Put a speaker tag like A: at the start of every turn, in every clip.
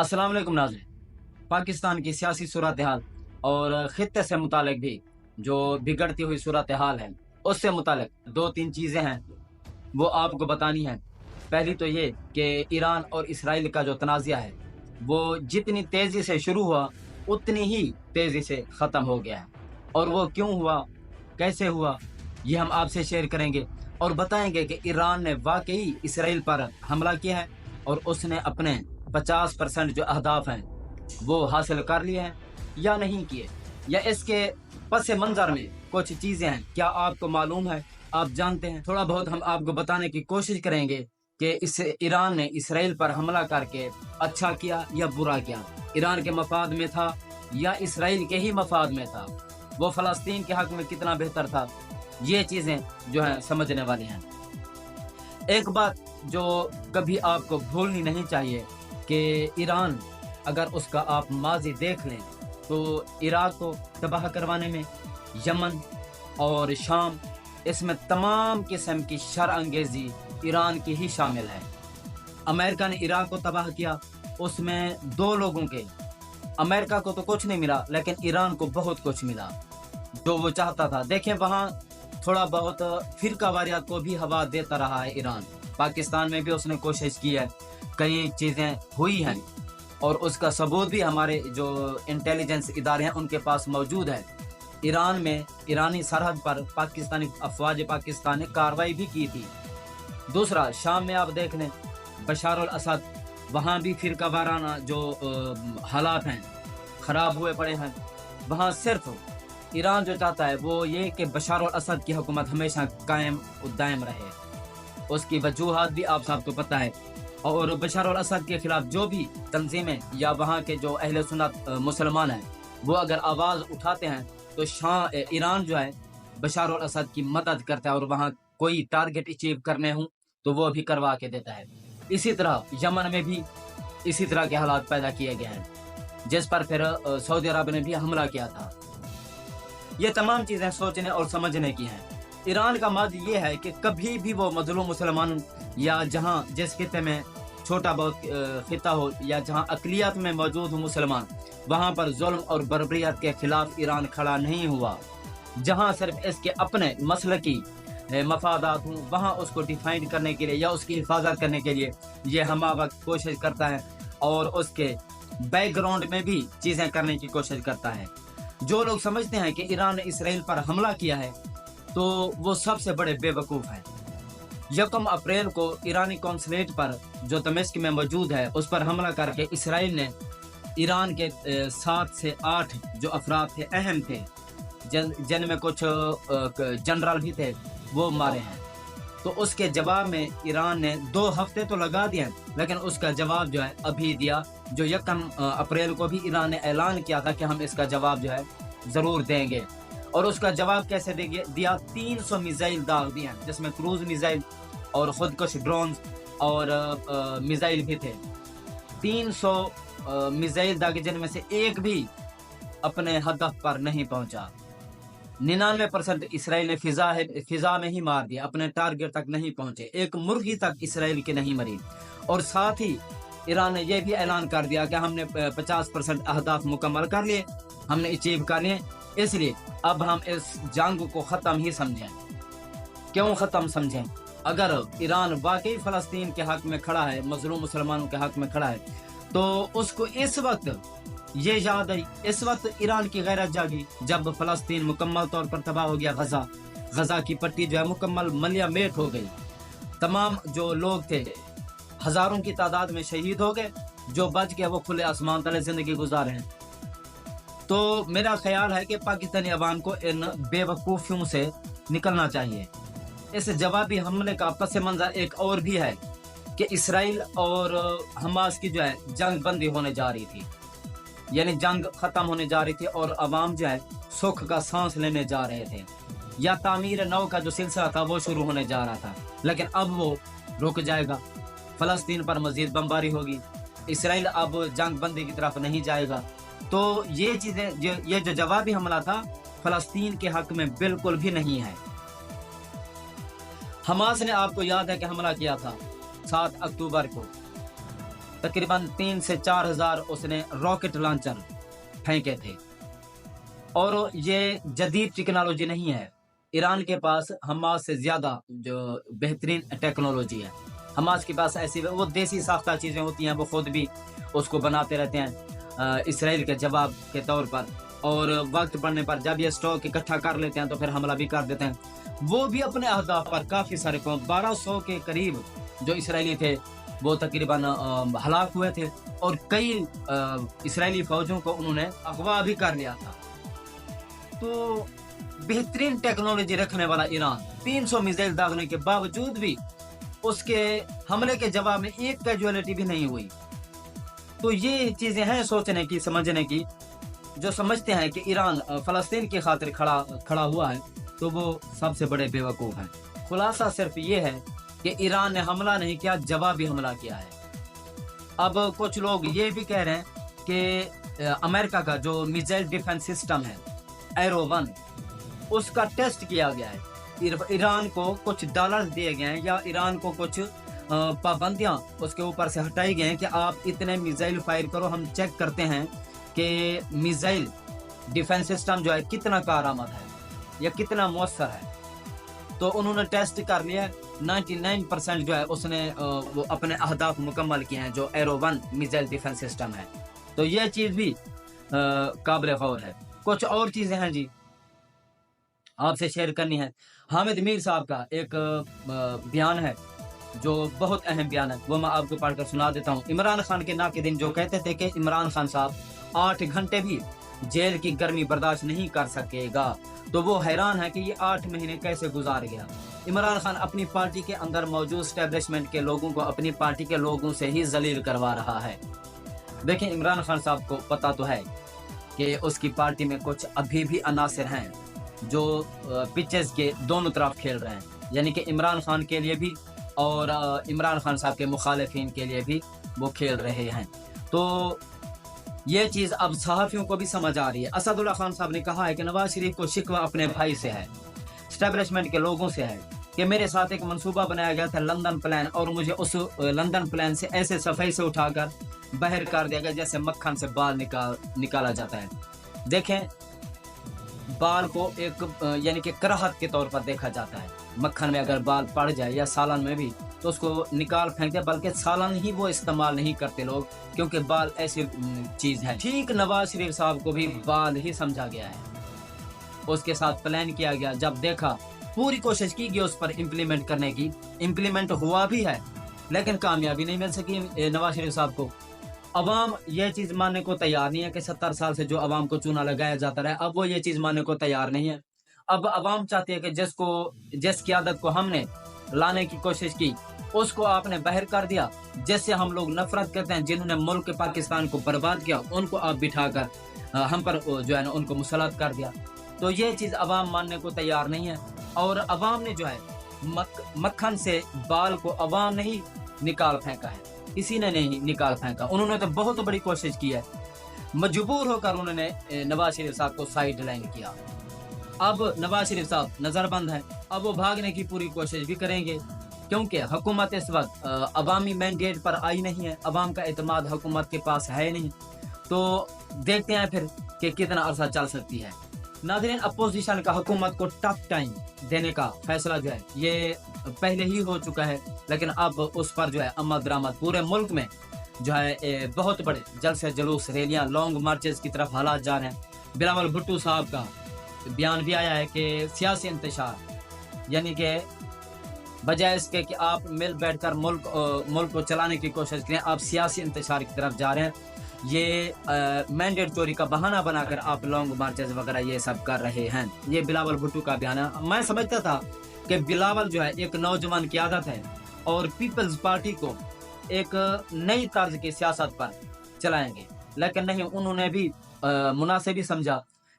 A: अस्सलाम वालेकुम नाज़रीन। पाकिस्तान की सियासी सूरत हाल और ख़ित्ते से मुतालिक भी जो बिगड़ती हुई सूरत हाल है, उससे मुतालिक दो तीन चीज़ें हैं, वो आपको बतानी है। पहली तो ये कि ईरान और इसराइल का जो तनाज़ा है, वो जितनी तेज़ी से शुरू हुआ, उतनी ही तेज़ी से ख़त्म हो गया है। और वो क्यों हुआ, कैसे हुआ, ये हम आपसे शेयर करेंगे और बताएंगे कि ईरान ने वाकई इसराइल पर हमला किया है और उसने अपने 50% जो अहदाफ हैं वो हासिल कर लिए हैं या नहीं किए, या इसके पस मंज़र में कुछ चीज़ें हैं, क्या आपको मालूम है, आप जानते हैं। थोड़ा बहुत हम आपको बताने की कोशिश करेंगे कि इस ईरान ने इसराइल पर हमला करके अच्छा किया या बुरा किया, ईरान के मफाद में था या इसराइल के ही मफाद में था, वो फ़लस्तीन के हक़ में कितना बेहतर था। ये चीज़ें जो हैं समझने वाली हैं। एक बात जो कभी आपको भूलनी नहीं चाहिए कि ईरान, अगर उसका आप माजी देख लें तो इराक को तबाह करवाने में यमन और शाम, इसमें तमाम किस्म की शर अंगेज़ी ईरान की ही शामिल है। अमेरिका ने इराक को तबाह किया, उसमें दो लोगों के, अमेरिका को तो कुछ नहीं मिला लेकिन ईरान को बहुत कुछ मिला जो वो चाहता था। देखें, वहाँ थोड़ा बहुत फ़िरका वारियत को भी हवा देता रहा है ईरान। पाकिस्तान में भी उसने कोशिश की है, कई चीज़ें हुई हैं और उसका सबूत भी हमारे जो इंटेलिजेंस इदारे हैं उनके पास मौजूद है। ईरान में ईरानी सरहद पर पाकिस्तानी अफवाज पाकिस्तान ने कार्रवाई भी की थी। दूसरा, शाम में आप देख लें, बशार अल असद, वहाँ भी फ़िरका वाराना जो हालात हैं ख़राब हुए पड़े हैं। वहाँ सिर्फ ईरान जो चाहता है वो ये कि बशार अल असद की हुकूमत हमेशा कायम दायम रहे। उसकी वजूहात भी आप सबको पता है। और बशार अल असद के ख़िलाफ़ जो भी तंजीमें या वहाँ के जो अहले सुन्नत मुसलमान हैं वो अगर आवाज़ उठाते हैं तो ईरान जो है बशार अल असद की मदद करता है और वहाँ कोई टारगेट अचीव करने हों तो वो भी करवा के देता है। इसी तरह यमन में भी इसी तरह के हालात पैदा किए गए हैं जिस पर फिर सऊदी अरब ने भी हमला किया था। ये तमाम चीज़ें सोचने और समझने की हैं। ईरान का मद ये है कि कभी भी वो मज़लूम मुसलमान या जहाँ जिस खित्ते में छोटा बहुत खित्ता हो या जहाँ अक़लियत में मौजूद हो मुसलमान, वहाँ पर जुल्म और बर्बरियत के ख़िलाफ़ ईरान खड़ा नहीं हुआ। जहाँ सिर्फ इसके अपने मसलकी मफादात हों, वहाँ उसको डिफाइन करने के लिए या उसकी हिफाजत करने के लिए ये हमा वक्त कोशिश करता है और उसके बैकग्राउंड में भी चीज़ें करने की कोशिश करता है। जो लोग समझते हैं कि ईरान ने इसराइल पर हमला किया है तो वो सबसे बड़े बेवकूफ़ हैं। 1 अप्रैल को ईरानी कौंसलेट पर जो दमिश्क में मौजूद है उस पर हमला करके इसराइल ने ईरान के 7 से 8 जो अफराद थे, अहम थे, जिनमें कुछ जनरल भी थे, वो मारे हैं। तो उसके जवाब में ईरान ने 2 हफ्ते तो लगा दिए लेकिन उसका जवाब जो है अभी दिया, जो 1 अप्रैल को भी ईरान ने ऐलान किया था कि हम इसका जवाब जो है ज़रूर देंगे। और उसका जवाब कैसे दिया? 300 मिसाइल दाग दिए हैं जिसमें क्रूज़ मिसाइल और ख़ुदकुश ड्रोन और मिसाइल भी थे। 300 मिसाइल दागे जिनमें से एक भी अपने हदफ पर नहीं पहुंचा। 99% इसराइल ने फिजा में ही मार दिया, अपने टारगेट तक नहीं पहुंचे, एक मुर्गी तक इसराइल की नहीं मरी। और साथ ही ईरान ने यह भी ऐलान कर दिया कि हमने 50% अहदाफ मुकम्मल कर लिए, हमने अचीव कर लिए, इसलिए अब हम इस जंग को ख़त्म ही समझें। क्यों ख़त्म समझें? अगर ईरान वाकई फ़लस्तीन के हक़ में खड़ा है, मज़लूम मुसलमानों के हक़ में खड़ा है, तो उसको इस वक्त ये याद आई, इस वक्त ईरान की गैरत जागी जब फ़लस्तीन मुकम्मल तौर पर तबाह हो गया। गज़ा की पट्टी जो है मुकम्मल मलिया मेट हो गई। तमाम जो लोग थे हज़ारों की तादाद में शहीद हो गए, जो बच गए वो खुले आसमान तले ज़िंदगी गुजारे हैं। तो मेरा ख्याल है कि पाकिस्तानी अवाम को इन बेवकूफ़ियों से निकलना चाहिए। इस जवाबी हमले का पस मंज़र एक और भी है कि इसराइल और हमास की जो है जंग बंदी होने जा रही थी, यानी जंग ख़त्म होने जा रही थी और अवाम जो है सुख का सांस लेने जा रहे थे, या तामीर नौ का जो सिलसिला था वो शुरू होने जा रहा था, लेकिन अब वो रुक जाएगा। फ़लस्तीन पर मज़ीद बमबारी होगी, इसराइल अब जंग बंदी की तरफ नहीं जाएगा। तो ये चीज़ें, ये जो जवाबी हमला था फ़लस्तीन के हक़ में बिल्कुल भी नहीं है। हमास ने, आपको याद है कि हमला किया था 7 अक्टूबर को, तकरीबन 3 से 4 हज़ार उसने रॉकेट लॉन्चर फेंके थे। और ये जदीद टेक्नोलॉजी नहीं है, ईरान के पास हमास से ज़्यादा जो बेहतरीन टेक्नोलॉजी है। हमास के पास ऐसी वो देसी साख्ता चीज़ें होती हैं, वो खुद भी उसको बनाते रहते हैं इसराइल के जवाब के तौर पर, और वक्त पड़ने पर जब ये स्टॉक इकट्ठा कर लेते हैं तो फिर हमला भी कर देते हैं। वो भी अपने अहदाफ पर काफ़ी सारे 1200 के करीब जो इसराइली थे वो तकरीबन हलाक हुए थे, और कई इसराइली फ़ौजों को उन्होंने अगवा भी कर लिया था। तो बेहतरीन टेक्नोलॉजी रखने वाला ईरान 300 मिसाइल दागने के बावजूद भी उसके हमले के जवाब में एक कैजुअलिटी भी नहीं हुई। तो ये चीज़ें हैं सोचने की, समझने की। जो समझते हैं कि ईरान फ़लस्तीन की खातिर खड़ा हुआ है तो वो सबसे बड़े बेवकूफ़ हैं। खुलासा सिर्फ ये है कि ईरान ने हमला नहीं किया, जवाबी हमला किया है। अब कुछ लोग ये भी कह रहे हैं कि अमेरिका का जो मिसाइल डिफेंस सिस्टम है एरो 1, उसका टेस्ट किया गया है। ईरान को कुछ डॉलर दिए गए हैं या ईरान को कुछ पाबंदियां उसके ऊपर से हटाई गई हैं कि आप इतने मिसाइल फायर करो, हम चेक करते हैं कि मिसाइल डिफेंस सिस्टम जो है कितना कारआमद है या कितना मौसर है। तो उन्होंने टेस्ट कर लिया, 99% जो है उसने वो अपने अहदाफ मुकम्मल किए हैं जो एरो 1 मिसाइल डिफेंस सिस्टम है। तो ये चीज़ भी काबिल गौर है। कुछ और चीज़ें हैं जी आपसे शेयर करनी है। हामिद मीर साहब का एक बयान है जो बहुत अहम बयान है, वो मैं आपको पढ़कर सुना देता हूँ। इमरान खान के नाक़िदीन जो कहते थे कि इमरान खान साहब 8 घंटे भी जेल की गर्मी बर्दाश्त नहीं कर सकेगा, तो वो हैरान है कि ये 8 महीने कैसे गुजार गया। इमरान खान अपनी पार्टी के अंदर मौजूद स्टैब्लिशमेंट के लोगों को अपनी पार्टी के लोगों से ही जलील करवा रहा है। देखें, इमरान खान साहब को पता तो है कि उसकी पार्टी में कुछ अभी भी अनासिर हैं जो पिचेस के दोनों तरफ खेल रहे हैं, यानी कि इमरान खान के लिए भी और इमरान खान साहब के मुखालिफिन के लिए भी वो खेल रहे हैं। तो ये चीज़ अब सहाफ़ियों को भी समझ आ रही है। असदुल्ला खान साहब ने कहा है कि नवाज शरीफ को शिकवा अपने भाई से है, स्टैब्लिशमेंट के लोगों से है कि मेरे साथ एक मंसूबा बनाया गया था लंदन प्लान, और मुझे उस लंदन प्लान से ऐसे सफाई से उठाकर बाहर कर दिया गया जैसे मक्खन से बाल निकाला जाता है। देखें, बाल को एक यानी कि कराहत के तौर पर देखा जाता है। मक्खन में अगर बाल पड़ जाए या सालन में भी तो उसको निकाल फेंकते, बल्कि सालन ही वो इस्तेमाल नहीं करते लोग, क्योंकि बाल ऐसी चीज़ है। ठीक नवाज शरीफ साहब को भी बाल ही समझा गया है, उसके साथ प्लान किया गया। जब देखा, पूरी कोशिश की गई उस पर इम्प्लीमेंट करने की, इम्प्लीमेंट हुआ भी है लेकिन कामयाबी नहीं मिल सकी नवाज शरीफ साहब को। अवाम ये चीज़ मानने को तैयार नहीं है कि 70 साल से जो अवाम को चूना लगाया जाता रहा, अब वो ये चीज़ मानने को तैयार नहीं है। अब अवाम चाहती है कि जिस क़यादत को हमने लाने की कोशिश की उसको आपने बाहर कर दिया। जिससे हम लोग नफरत करते हैं, जिन्होंने मुल्क पाकिस्तान को बर्बाद किया, उनको आप बिठाकर हम पर जो है ना उनको मुसलत कर दिया। तो ये चीज़ अवाम मानने को तैयार नहीं है। और अवाम ने जो है मक्खन से बाल को अवाम ने ही निकाल फेंका है, किसी ने नहीं निकाल फेंका। उन्होंने तो बहुत बड़ी कोशिश की है, मजबूर होकर उन्होंने नवाज शरीफ साहब को साइड लाइन किया। अब नवाज शरीफ साहब नज़रबंद हैं, अब वो भागने की पूरी कोशिश भी करेंगे, क्योंकि हुकूमत इस वक्त अवामी मैंडेट पर आई नहीं है, अवाम का एतमाद हुकूमत के पास है नहीं। तो देखते हैं फिर कि कितना अरसा चल सकती है। नाज़रीन, अपोजिशन का हुकूमत को टफ टाइम देने का फैसला जो है ये पहले ही हो चुका है, लेकिन अब उस पर जो है आमद दरामद पूरे मुल्क में जो है बहुत बड़े जलसे जुलूस, रैलियाँ, लॉन्ग मार्चेस की तरफ हालात जा रहे हैं। बिलावल भुट्टो साहब का बयान भी आया है कि सियासी इंतशार, यानी कि बजाय इसके कि आप मिल बैठकर मुल्क को चलाने की कोशिश करें, आप सियासी इंतशार की तरफ जा रहे हैं। ये मैंडेट चोरी का बहाना बनाकर आप लॉन्ग मार्चेस वगैरह ये सब कर रहे हैं। ये बिलावल भुट्टो का बयान है। मैं समझता था कि बिलावल जो है एक नौजवान की आदत है और पीपल्स पार्टी को एक नई तर्ज की सियासत पर चलाएंगे, लेकिन नहीं, उन्होंने भी मुनासिब ही समझा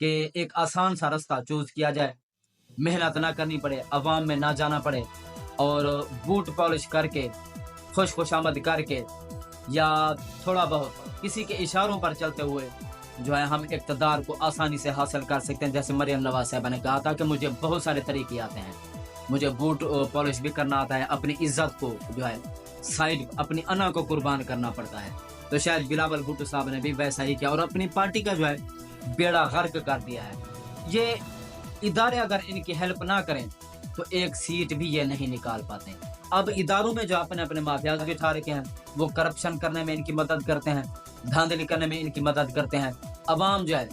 A: कि एक आसान सा रास्ता चूज किया जाए, मेहनत ना करनी पड़े, अवाम में ना जाना पड़े, और बूट पॉलिश करके खुशामद करके या थोड़ा बहुत किसी के इशारों पर चलते हुए जो है हम इक़्तिदार को आसानी से हासिल कर सकते हैं। जैसे मरियम नवाज साहबा ने कहा था कि मुझे बहुत सारे तरीके आते हैं, मुझे बूट पॉलिश भी करना आता है, अपनी इज्जत को जो है साइड अपनी अना को कुर्बान करना पड़ता है। तो शायद बिलावल भुट्टो साहब ने भी वैसा ही किया और अपनी पार्टी का जो है बेड़ा गर्क कर दिया है। ये इदारे अगर इनकी हेल्प ना करें तो एक सीट भी ये नहीं निकाल पाते। अब इदारों में जो अपने अपने माफिया बिठा रखे हैं, वो करप्शन करने में इनकी मदद करते हैं, धांधली करने में इनकी मदद करते हैं। अवाम जो है,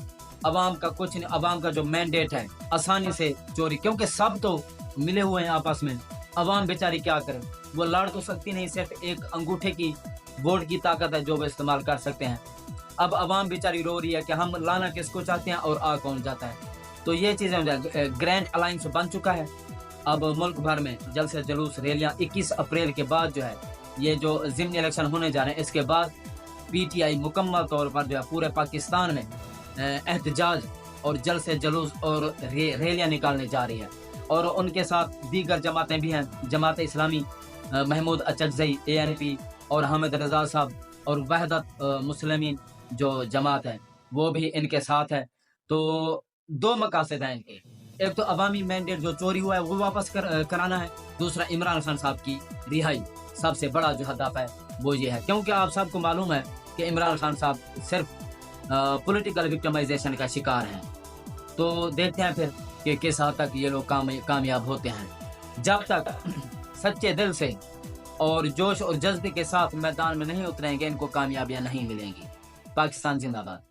A: अवाम का कुछ नहीं, अवाम का जो मैंडेट है आसानी से चोरी, क्योंकि सब तो मिले हुए हैं आपस में। अवाम बेचारी क्या करे, वो लड़ तो सकती नहीं, सिर्फ एक अंगूठे की वोट की ताकत है जो वो इस्तेमाल कर सकते हैं। अब अवाम बेचारी रो रही है कि हम लाना किसको चाहते हैं और आ कौन जाता है। तो ये चीज़ें ग्रैंड अलायंस बन चुका है। अब मुल्क भर में जल्द से जुलूस रैलियाँ 21 अप्रैल के बाद जो है ये जो ज़िमनी इलेक्शन होने जा रहे हैं, इसके बाद PTI मुकम्मल तौर पर जो है पूरे पाकिस्तान में एहतजाज और जल्द से जुलूस और रैलियाँ निकालने जा रही है। और उनके साथ दीगर जमातें भी हैं, जमात इस्लामी, महमूद अचकज़ई ANP और हामिद रज़ा साहब और वहदत मुस्लिमीन जो जमात है वो भी इनके साथ है। तो दो मकासद हैं इनके, एक तो अवामी मैंडेट जो चोरी हुआ है वो वापस कराना है, दूसरा इमरान खान साहब की रिहाई। सबसे बड़ा जो हदफ है वो ये है, क्योंकि आप सबको मालूम है कि इमरान खान साहब सिर्फ पॉलिटिकल विक्टिमाइजेशन का शिकार हैं। तो देखते हैं फिर कि किस हद तक ये लोग कामयाब होते हैं। जब तक सच्चे दिल से और जोश और जज्बे के साथ मैदान में नहीं उतरेंगे, इनको कामयाबियां नहीं मिलेंगी। पाकिस्तान जिंदाबाद।